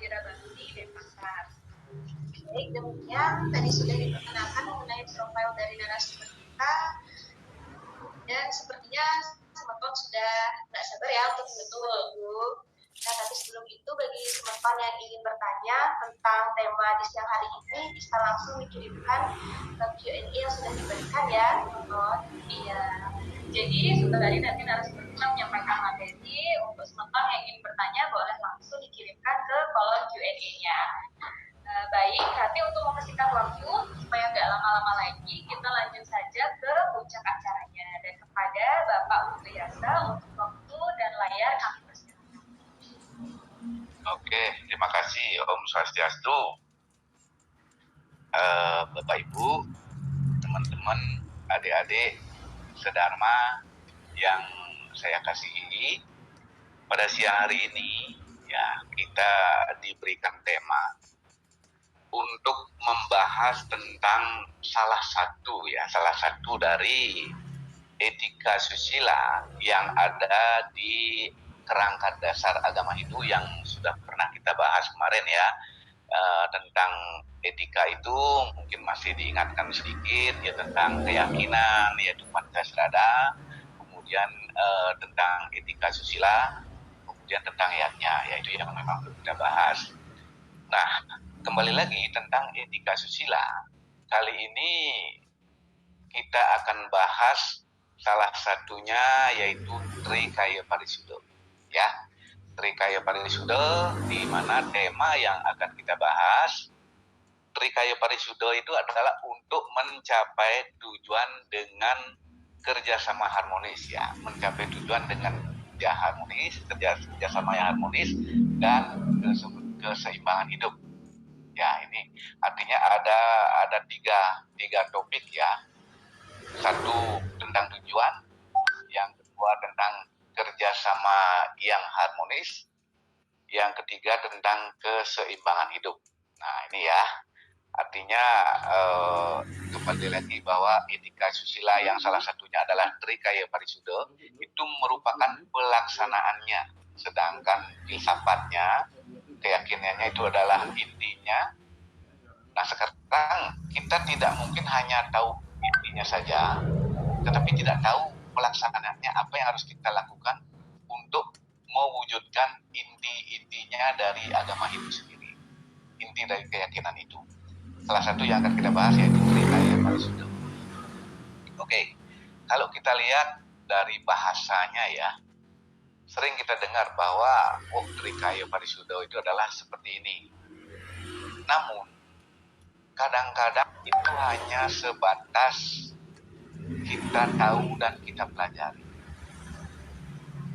Prawira Bakti Denpasar. Baik, demikian tadi sudah diperkenalkan mengenai profil dari narasumber kita, dan sepertinya teman-teman sudah nggak sabar ya untuk menunggu. Nah, tapi sebelum itu bagi teman-teman yang ingin bertanya tentang tema di siang hari ini bisa langsung dikirimkan ke Q&A yang sudah diberikan ya, teman-teman. Iya. Jadi sebentar nanti narasumber kita menyampaikan materi. Untuk teman-teman yang ingin bertanya boleh langsung dikirimkan ke kolom Q&A-nya. Baik, nanti untuk mempersingkat waktu supaya nggak lama-lama lagi, kita lanjut saja ke puncak acaranya. Dan kepada Bapak Utuyasa untuk waktu dan layar kami persilakan. Oke, terima kasih Om Swastiastu. Bapak Ibu, teman-teman, adik-adik, sedharma yang saya kasihi, pada siang hari ini ya kita diberikan tema untuk membahas tentang salah satu dari etika susila yang ada di kerangka dasar agama Hindu yang sudah pernah kita bahas kemarin ya. Tentang etika itu mungkin masih diingatkan sedikit ya, tentang keyakinan yaitu Pancasila, kemudian tentang etika susila, kemudian tentang yatnya yaitu yang memang belum kita bahas. Nah, kembali lagi tentang etika susila. Kali ini kita akan bahas salah satunya yaitu Trikaya Parisuddha. Ya, Trikaya Parisuddha, di mana tema yang akan kita bahas, Trikaya Parisuddha itu adalah untuk mencapai tujuan dengan kerjasama harmonis ya, mencapai tujuan dengan kerjasama yang harmonis dan keseimbangan hidup. Ya, ini artinya ada tiga topik ya. Satu tentang tujuan, yang kedua tentang kerjasama yang harmonis, yang ketiga tentang keseimbangan hidup. Nah ini ya, artinya kembali lagi bahwa etika susila yang salah satunya adalah Trikaya Parisuddha itu merupakan pelaksanaannya, sedangkan filsafatnya, keyakinannya itu adalah intinya. Nah sekarang kita tidak mungkin hanya tahu intinya saja, tetapi tidak tahu pelaksanaannya apa yang harus kita lakukan untuk mewujudkan inti-intinya dari agama itu sendiri, inti dari keyakinan itu. Salah satu yang akan kita bahas yaitu Trikaya Parisuddha. Oke, kalau kita lihat dari bahasanya ya, sering kita dengar bahwa Trikaya Parisuddha itu adalah seperti ini. Namun kadang-kadang itu hanya sebatas kita tahu dan kita pelajari.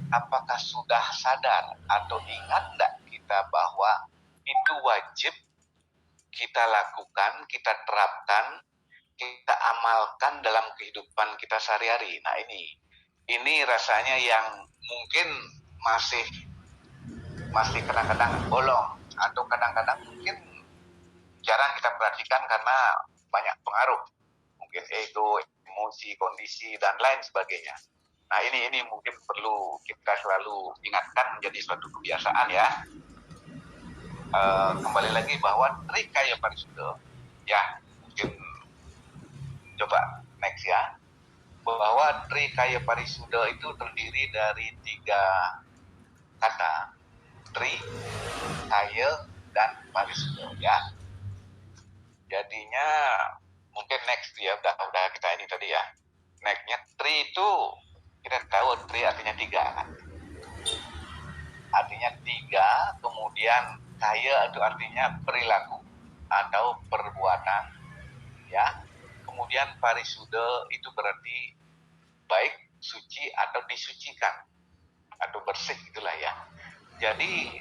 Apakah sudah sadar atau ingat enggak kita bahwa itu wajib kita lakukan, kita terapkan, kita amalkan dalam kehidupan kita sehari-hari. Nah ini rasanya yang mungkin masih kadang-kadang bolong, atau kadang-kadang mungkin jarang kita perhatikan karena banyak pengaruh, mungkin ego, emosi, kondisi, dan lain sebagainya. Nah ini mungkin perlu kita selalu ingatkan menjadi suatu kebiasaan ya. Kembali lagi bahwa Trikaya Parisuddha ya, mungkin coba next ya, bahwa Trikaya Parisuddha itu terdiri dari 3 kata, Tri, Kaya, dan Parisuddha ya. Jadinya mungkin next ya, udah kita ini tadi ya. Nextnya Tri itu kita tahu Tri artinya 3 kan. Artinya 3, kemudian Kaya itu artinya perilaku atau perbuatan ya. Kemudian Parisuddha itu berarti baik, suci atau disucikan atau bersih itulah ya. Jadi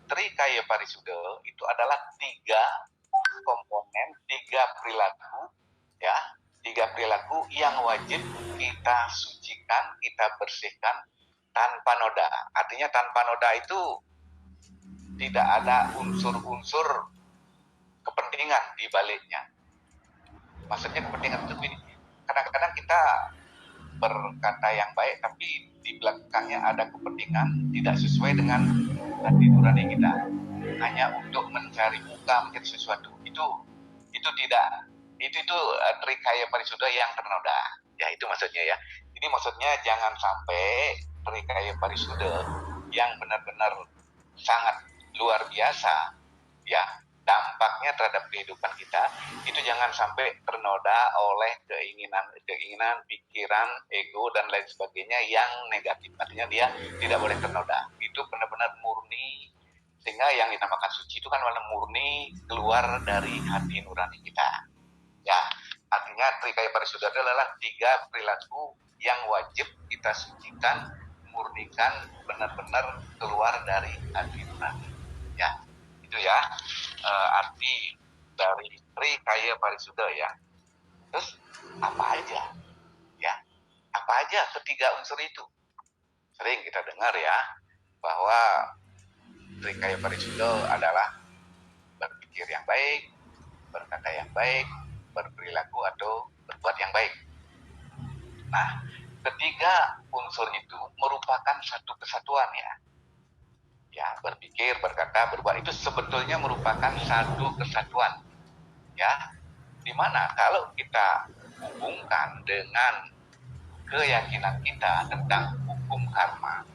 Trikaya Parisuddha itu adalah 3 komponen, 3 perilaku ya, 3 perilaku yang wajib kita sucikan, kita bersihkan tanpa noda. Artinya tanpa noda itu tidak ada unsur-unsur kepentingan di baliknya. Maksudnya kepentingan itu kadang-kadang kita berkata yang baik tapi di belakangnya ada kepentingan tidak sesuai dengan hati nurani kita. hanya untuk mencari muka menjadi sesuatu. Itu tidak, itu trikaya parisuda yang ternoda. Ya, itu maksudnya ya. Ini maksudnya jangan sampai trikaya parisuda yang benar-benar sangat luar biasa, ya, dampaknya terhadap kehidupan kita itu jangan sampai ternoda oleh keinginan, pikiran, ego dan lain sebagainya yang negatif. Artinya dia tidak boleh ternoda. Itu benar-benar murni, sehingga yang dinamakan suci itu kan murni keluar dari hati nurani kita. Ya, artinya trikaya parisuda adalah 3 perilaku yang wajib kita sucikan, murnikan, benar-benar keluar dari hati nurani. Ya, itu ya arti dari trikaya parisuda ya. Terus apa aja? Ya, apa aja ketiga unsur itu? Sering kita dengar ya bahwa trikaya parisuda adalah berpikir yang baik, berkata yang baik, berperilaku atau berbuat yang baik. Nah, ketiga unsur itu merupakan satu kesatuan ya. Ya, berpikir, berkata, berbuat itu sebetulnya merupakan satu kesatuan. Ya, dimana kalau kita hubungkan dengan keyakinan kita tentang hukum karma,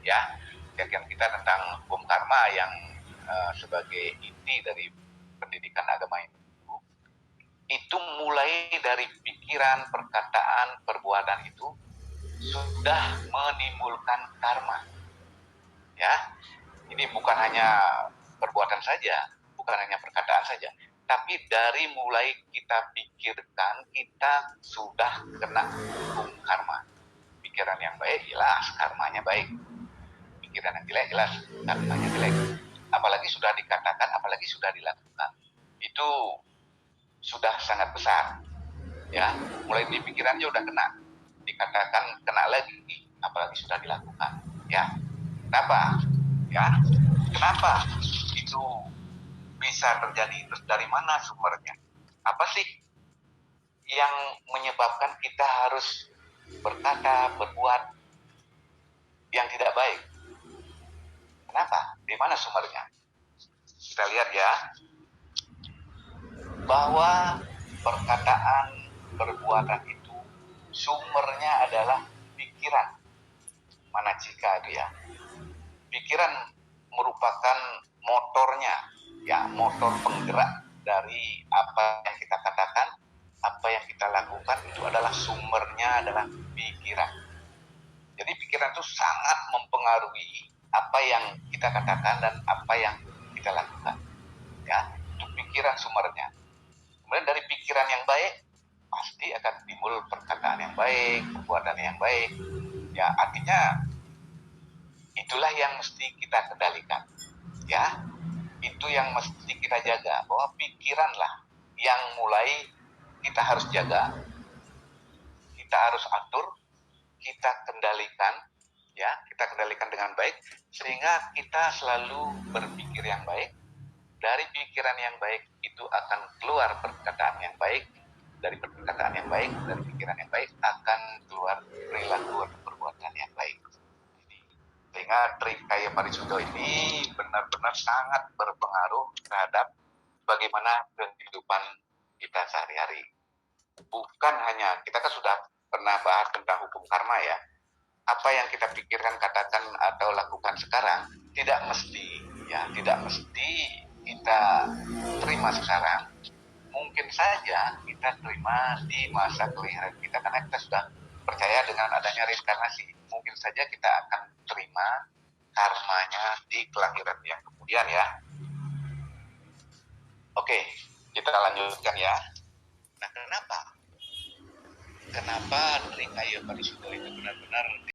ya, keyakinan kita tentang hukum karma yang sebagai inti dari pendidikan agama itu mulai dari pikiran, perkataan, perbuatan itu sudah menimbulkan karma. Ya, ini bukan hanya perbuatan saja, bukan hanya perkataan saja, tapi dari mulai kita pikirkan kita sudah kena hukum karma. Pikiran yang baik jelas karmanya baik, pikiran yang jelek jelas karmanya jelek. Apalagi sudah dikatakan, apalagi sudah dilakukan, itu sudah sangat besar. Ya, mulai di pikirannya udah kena, dikatakan kena lagi, apalagi sudah dilakukan. Ya, kenapa? Ya, kenapa itu bisa terjadi? Terus dari mana sumbernya? Apa sih yang menyebabkan kita harus berkata, berbuat yang tidak baik? Kenapa? Di mana sumbernya? Kita lihat ya, bahwa perkataan, perbuatan itu sumbernya adalah pikiran. Manacika itu ya. Pikiran merupakan motornya, ya, motor penggerak dari apa yang kita katakan, apa yang kita lakukan itu adalah sumbernya adalah pikiran. Jadi pikiran itu sangat mempengaruhi apa yang kita katakan dan apa yang kita lakukan. Ya, itu pikiran sumbernya. Kemudian dari pikiran yang baik pasti akan timbul perkataan yang baik, perbuatan yang baik. Ya, artinya itulah yang mesti kita kendalikan. Ya, itu yang mesti kita jaga, bahwa pikiranlah yang mulai kita harus jaga, kita harus atur, kita kendalikan, ya, kita kendalikan dengan baik sehingga kita selalu berpikir yang baik. Dari pikiran yang baik itu akan keluar perkataan yang baik, dari perkataan yang baik, dari pikiran yang baik akan keluar perilaku atau perbuatan yang baik. Sehingga trikaya parisuda ini benar-benar sangat berpengaruh terhadap bagaimana kehidupan kita sehari-hari. Bukan hanya, kita kan sudah pernah bahas tentang hukum karma ya. Apa yang kita pikirkan, katakan atau lakukan sekarang tidak mesti, ya, tidak mesti kita terima sekarang. Mungkin saja kita terima di masa kelahiran kita karena kita sudah percaya dengan adanya reinkarnasi. Mungkin saja kita akan terima karmanya di kelahiran yang kemudian ya. Oke, kita lanjutkan ya. Nah, kenapa trikaya parisuda itu benar-benar